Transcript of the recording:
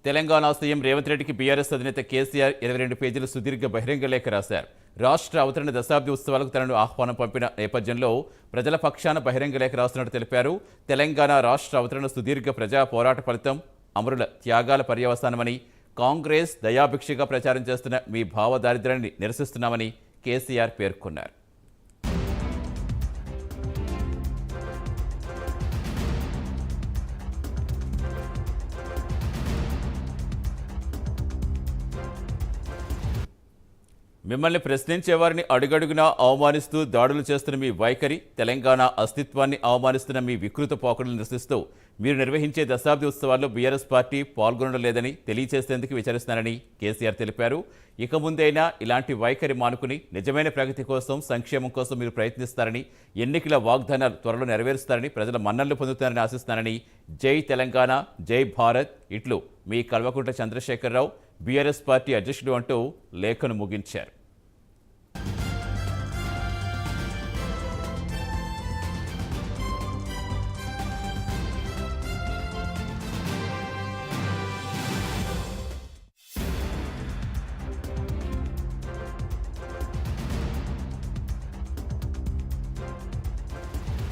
Telangana CM Revanth రెడ్డికి BRS అధినేత కేసీఆర్ 22 పేజీల సుదీర్ఘ బహిరంగ లేఖ రాశారు. రాష్ట్ర అవతరణ దశాబ్ది ఉత్సవాలకు తనను ఆహ్వానం పంపిన నేపథ్యంలో ప్రజల పక్షాన బహిరంగ లేఖ రాస్తున్నట్టు తెలిపారు. తెలంగాణ రాష్ట్ర అవతరణ సుదీర్ఘ ప్రజా పోరాట ఫలితం, అమరుల త్యాగాల పర్యవసానమని, కాంగ్రెస్ దయాభిక్షగా ప్రచారం చేస్తున్న మీ భావదారిద్ర్యాన్ని నిరసిస్తున్నామని కేసీఆర్ పేర్కొన్నారు. మిమ్మల్ని ప్రశ్నించేవారిని అడుగడుగునా అవమానిస్తూ దాడులు చేస్తున్న మీ వైఖరి, తెలంగాణ అస్తిత్వాన్ని అవమానిస్తున్న మీ వికృత పోకడలు నిరసిస్తూ మీరు నిర్వహించే దశాబ్ది ఉత్సవాల్లో బీఆర్ఎస్ పార్టీ పాల్గొనలేదని తెలియజేసేందుకు విచారిస్తున్నారని కేసీఆర్ తెలిపారు. ఇక ముందైనా ఇలాంటి వైఖరి మానుకుని నిజమైన ప్రగతి కోసం, సంక్షేమం కోసం మీరు ప్రయత్నిస్తారని, ఎన్నికల వాగ్దానాలు త్వరలో నెరవేరుస్తారని, ప్రజల మన్ననలు పొందుతారని ఆశిస్తున్నారని జై తెలంగాణ, జై భారత్ ఇట్లు మీ కల్వకుంట్ల చంద్రశేఖరరావు బీఆర్ఎస్ పార్టీ అధ్యక్షుడు అంటూ లేఖను ముగించారు.